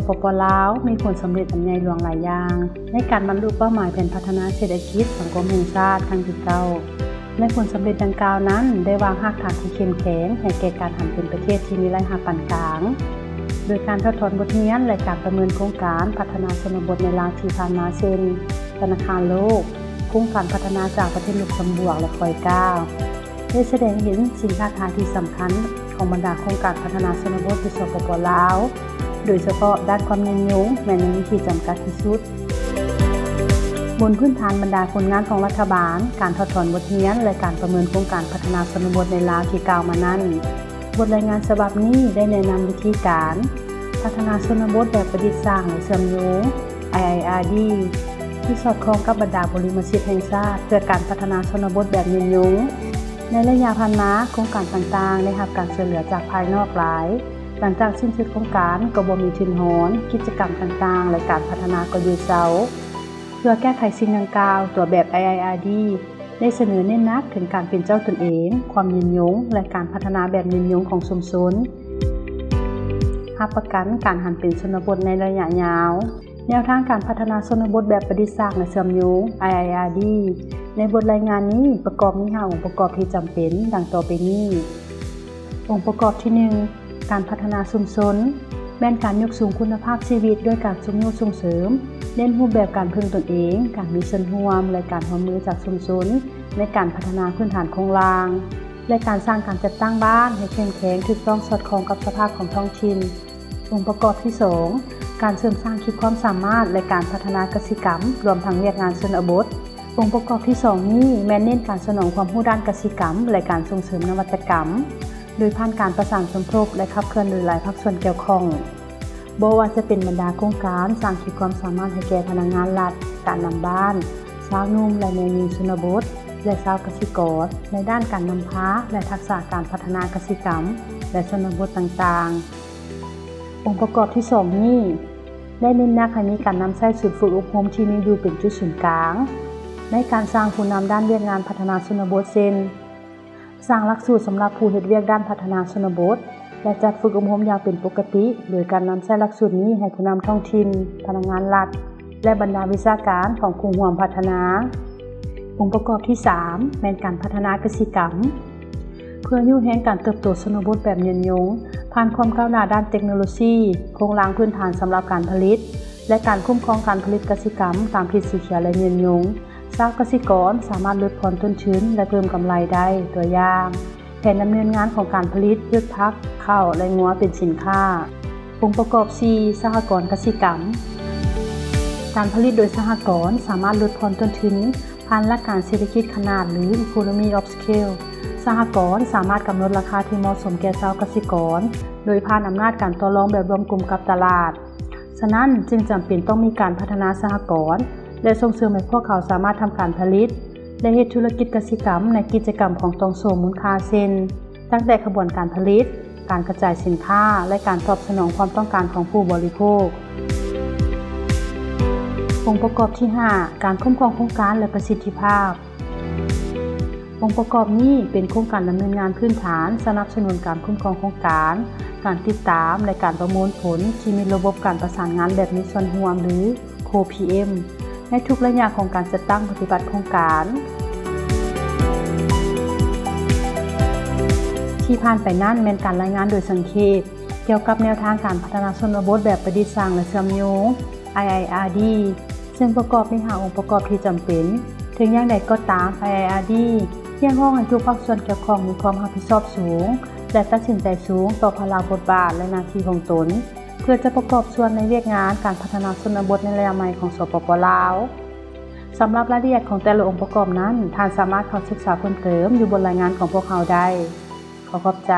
ปป.ลาวมีผลสำเร็จอันใหญ่หลวงหลายอย่างในการบรรลุเป้าหมายแผนพัฒนาเศรษฐกิจสังคมแห่งชาติครั้งที่9และผลสำเร็จดังกล่าวนั้นได้วางรากฐานที่เข้มแข็งให้แก่การหันเป็นประเทศที่มีรายรับปานกลางโดยการทดสอบบทเรียนและการประเมินโครงการพัฒนาชนบทในลาวที่ผ่านมาเช่นธนาคารโลกโครงการพัฒนาจากประเทศลุกเซมเบิร์กและคอยก้าวได้แสดงเห็นสิ่งท้าทายที่สำคัญของบรรดาโครงการพัฒนาชนบทที่สปป.ลาวโดยเฉพาะด้านความยืนยงแม้ในวิธีจำกัดที่สุดบนพื้นฐานบรรดาผลงานของรัฐบาลการทดสอบบทเรียนและการประเมินโครงการพัฒนาชนบทในลาวที่กล่าวมานั้นบทรายงานฉบับนี้ได้แนะนำวิธีการพัฒนาชนบทแบบประดิษฐ์สร้างและเชื่อมโยง IIRD ที่สอดคล้องกับบรรดาบริมสิทธิ์แห่งชาติเพื่อการพัฒนาชนบทแบบยืนยงในระยะผ่านมาโครงการต่างๆได้รับการช่วยเหลือจากภายนอกหลายหลังจากสิ้นสุดโครงการก็บ่มีทุนหอนกิจกรรมต่างๆและการพัฒนาก็อยู่เซาเพื่อแก้ไขสิ่งดังกล่าวตัวแบบ IIRD ได้เสนอเน้นหนักถึงการเป็นเจ้าตนเองความยืนยงและการพัฒนาแบบยืนยงของชุมชนรับประกันการหันเป็นชนบทในระยะยาวแนวทางการพัฒนาชนบทแบบประดิษฐ์สร้างและเชื่อมโยง IIRD ในบทรายงานนี้ประกอบมี5องค์ประกอบที่จำเป็นดังต่อไปนี้องค์ประกอบที่1การพัฒนาชุมชนแม่นการยกสูงคุณภาพชีวิตด้วยการส่งเสริมเน้นรูปแบบการพึ่งตนเองการมีส่วนร่วมและการร่วมมือจากชุมชนในการพัฒนาพื้นฐานโครงสร้างและการสร้างการจัดตั้งบ้านให้เข้มแข็งถูกต้องสอดคล้องกับสภาพของท้องถิ่นองค์ประกอบที่2การเสริมสร้างขีดความสามารถและการพัฒนากสิกรรมรวมทั้งเวียกงานชนบทองค์ประกอบที่2นี้แม่นเน้นการสนองความรู้ด้านกสิกรรมและการส่งเสริมนวัตกรรมโดยผ่านการประสานสมทบและขับเคลื่อนโดยหลายภาคส่วนเกี่ยวข้องบ่ว่าจะเป็นบรรดาโครงการสร้างขีดความสามารถให้แก่พนักงานรัฐการนำบ้านชาวนุ่มและแม่หญิงชนบทและชาวเกษตรกรในด้านการนำพาและทักษะการพัฒนากสิกรรมและชนบทต่างๆองค์ประกอบที่2นี้ได้เน้นหนักให้มีการนำใช้ศูนย์ฝึกอบรมที่มีอยู่เป็นจุดศูนย์กลางในการสร้างผู้นำด้านเวียกงานพัฒนาชนบทเช่นสร้างหลักสูตรสำหรับผู้เฮ็ดเวียกด้านพัฒนาชนบทและจัดฝึกอบรมอย่างเป็นปกติโดยการนำใช้หลักสูตรนี้ให้ผู้นำท้องถิ่นพนักงานรัฐและบรรดาวิชาการของผู้ร่วมพัฒนาองค์ประกอบที่3แม่นการพัฒนากสิกรรมเพื่อยุแห่งการเติบโตชนบทแบบยืนยงผ่านความก้าวหน้าด้านเทคโนโลยีโครงสร้างพื้นฐานสำหรับการผลิตและการคุ้มครองการผลิตกสิกรรมตามที่สีเขียวและยืนยงชาวเกษตรกรสามารถลดผ่อนต้นทุนและเพิ่มกำไรได้ตัวอย่างแผนดำเนินงานของการผลิตพืชผักข้าวและงัวเป็นสินค้าองค์ประกอบ4สหกรณ์กสิกรรมการผลิตโดยสหกรณ์สามารถลดผ่อนต้นทุนผ่านหลักการเศรษฐกิจขนาดหรือ Economy of Scale สหกรณ์สามารถกำหนดราคาที่เหมาะสมแก่ชาวเกษตรกรโดยผ่านอำนาจการต่อรองแบบรวมกลุ่มกับตลาดฉะนั้นจึงจำเป็นต้องมีการพัฒนาสหกรณ์และส่งเสริมให้พวกเขาสามารถทำการผลิตและเฮ็ดธุรกิจกสิกรรมในกิจกรรมของตองโสมูลค่าเช่นตั้งแต่กระบวนการผลิตการกระจายสินค้าและการตอบสนองความต้องการของผู้บริโภคองค์ประกอบที่5การคุ้มครองโครงการและประสิทธิภาพองค์ประกอบนี้เป็นโครงการดำเนินงานพื้นฐานสนับสนุนการคุ้มครองโครงการการติดตามและการประมวลผลที่มีระบบการประสานงานแบบมีส่วนร่วมหรือ Co-PM ในทุกระยะของการจัดตั้งปฏิบัติโครงการที่ผ่านไปนั้นแม่นการรายงานโดยสังเขปเกี่ยวกับแนวทางการพัฒนาชนบทแบบประดิษฐ์สร้างและเชื่อมโยง IIRD ซึ่งประกอบด้วย5องค์ประกอบที่จำเป็นถึงอย่างใดก็ตาม IIRD เรียกร้องให้ทุกภาคส่วนเกี่ยวข้องมีความรับผิดชอบสูงและตัดสินใจสูงต่อภาระบทบาทและหน้าที่ของตนเพื่อจะประกอบส่วนในเวียกงานการพัฒนาชนบทในระยะใหม่ของสปป.ลาวสำหรับรายละเอียดของแต่ละองค์ประกอบนั้นท่านสามารถเข้าศึกษาเพิ่มเติมอยู่บนรายงานของพวกเราได้ขอบใจ